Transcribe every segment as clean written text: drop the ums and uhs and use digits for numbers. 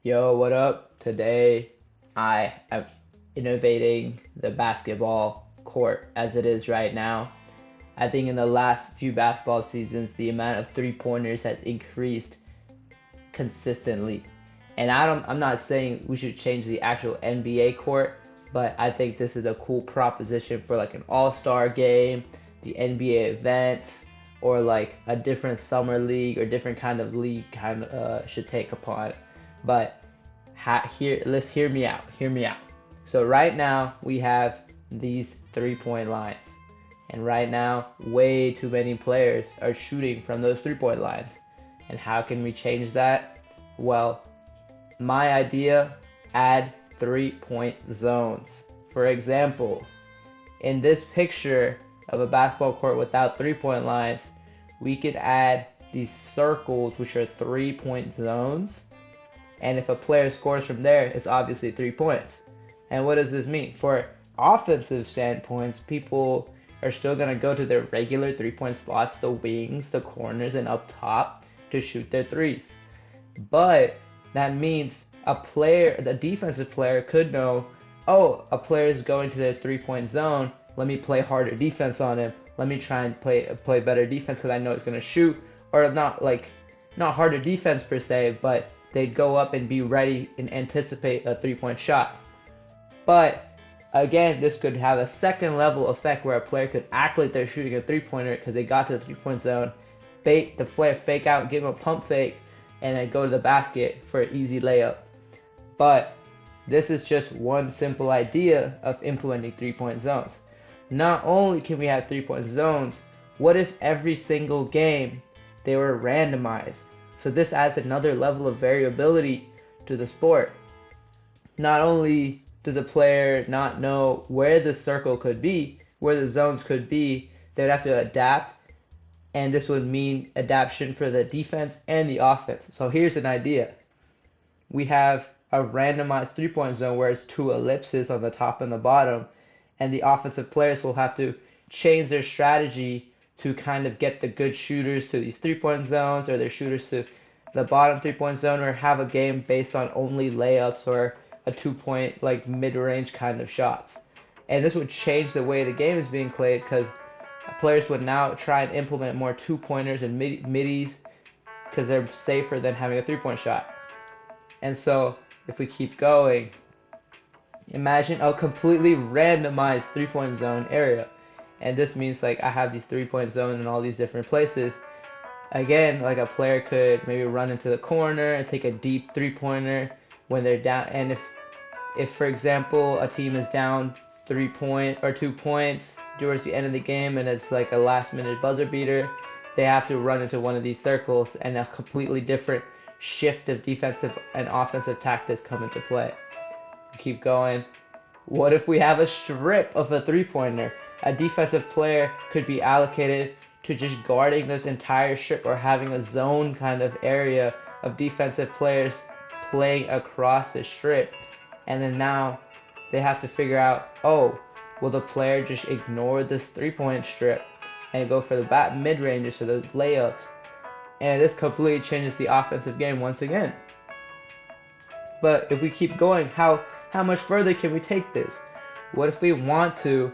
Yo, what up? Today I am innovating the basketball court as it is right now. I think in the last few basketball seasons, the amount of three-pointers has increased consistently. And I'm not saying we should change the actual NBA court, but I think this is a cool proposition for like an all-star game, the NBA events, or like a different summer league or different kind of league should take upon. But let's hear me out. Hear me out. So right now we have these 3-point lines. And right now, way too many players are shooting from those 3-point lines. And how can we change that? Well, my idea, add 3-point zones. For example, in this picture of a basketball court without 3-point lines, we could add these circles, which are 3-point zones. And if a player scores from there, it's obviously 3 points. And what does this mean? For offensive standpoints, people are still going to go to their regular 3-point spots, the wings, the corners, and up top to shoot their threes. But that means the defensive player could know, oh, a player is going to their 3-point zone. Let me play harder defense on him. Let me try and play better defense because I know it's going to shoot. Or not harder defense per se, but they'd go up and be ready and anticipate a 3-point shot. But again, this could have a second level effect where a player could act like they're shooting a 3-pointer because they got to the 3-point zone, bait the player, fake out, give him a pump fake, and then go to the basket for an easy layup. But this is just one simple idea of implementing 3-point zones. Not only can we have 3-point zones, what if every single game they were randomized? So this adds another level of variability to the sport. Not only does a player not know where the circle could be, where the zones could be, they'd have to adapt, and this would mean adaptation for the defense and the offense. So here's an idea. We have a randomized 3-point zone where it's two ellipses on the top and the bottom, and the offensive players will have to change their strategy to kind of get the good shooters to these 3-point zones or their shooters to the bottom 3-point zone, or have a game based on only layups or a 2-point like mid-range kind of shots. And this would change the way the game is being played because players would now try and implement more 2-pointers and middies because they're safer than having a 3-point shot. And so if we keep going, imagine a completely randomized 3-point zone area. And this means like I have these 3-point zones in all these different places. Again, like a player could maybe run into the corner and take a deep 3-pointer when they're down. And if for example a team is down 2 points towards the end of the game and it's like a last minute buzzer beater, they have to run into one of these circles and a completely different shift of defensive and offensive tactics come into play. Keep going. What if we have a strip of a 3-pointer? A defensive player could be allocated to just guarding this entire strip or having a zone kind of area of defensive players playing across the strip. And then now they have to figure out, oh, will the player just ignore this 3-point strip and go for the mid-ranges or the layups? And this completely changes the offensive game once again. But if we keep going, how much further can we take this? What if we want to,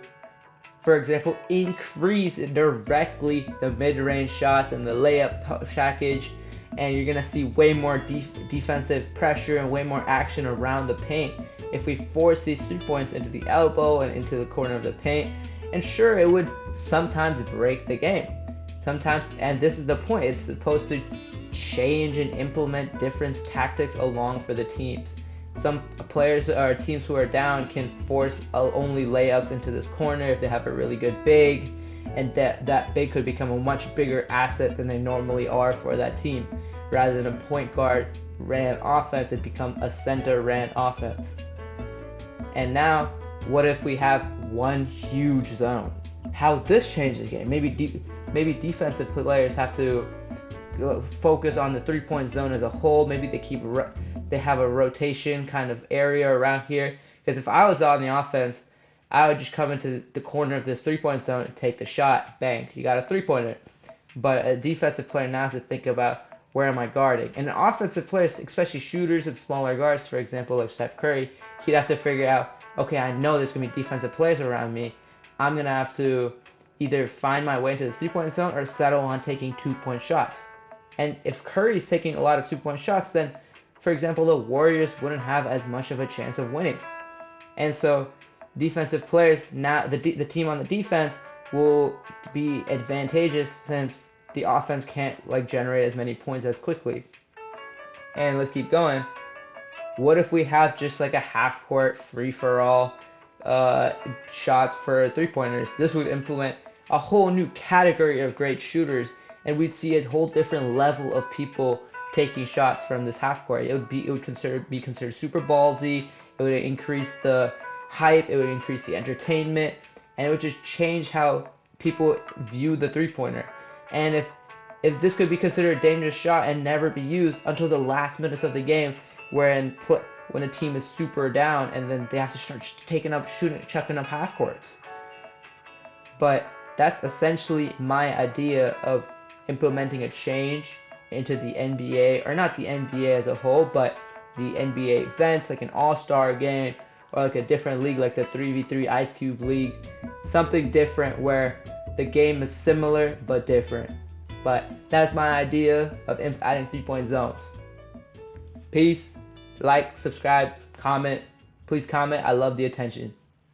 for example, increase directly the mid-range shots and the layup package, and you're gonna see way more defensive pressure and way more action around the paint if we force these 3 points into the elbow and into the corner of the paint. And sure, it would sometimes break the game. Sometimes, and this is the point, it's supposed to change and implement different tactics along for the teams. Some players or teams who are down can force only layups into this corner if they have a really good big, and that big could become a much bigger asset than they normally are for that team. Rather than a point guard ran offense, it become a center ran offense. And now, what if we have one huge zone? How this changes the game? Maybe defensive players have to focus on the 3-point zone as a whole. Maybe they have a rotation kind of area around here. Because if I was on the offense, I would just come into the corner of this 3-point zone and take the shot. Bang, you got a 3-pointer. But a defensive player now has to think about, where am I guarding? And an offensive players, especially shooters of smaller guards, for example, like Steph Curry, he'd have to figure out, okay, I know there's going to be defensive players around me. I'm going to have to either find my way into the three-point zone or settle on taking two-point shots. And if Curry's taking a lot of two-point shots, then, for example, the Warriors wouldn't have as much of a chance of winning. And so defensive players, now the team on the defense will be advantageous since the offense can't generate as many points as quickly. And let's keep going. What if we have just a half-court free-for-all shots for three-pointers? This would implement a whole new category of great shooters, and we'd see a whole different level of people taking shots from this half-court. It would be considered super ballsy. It would increase the hype. It would increase the entertainment, and it would just change how people view the three-pointer. And if this could be considered a dangerous shot and never be used until the last minutes of the game, when a team is super down and then they have to start chucking up half courts. But that's essentially my idea of implementing a change into the NBA, or not the NBA as a whole, but the NBA events, like an all-star game, or a different league like the 3v3 Ice Cube League. Something different where the game is similar but different. But that's my idea of adding three-point zones. Peace. Like, subscribe, comment. Please comment. I love the attention.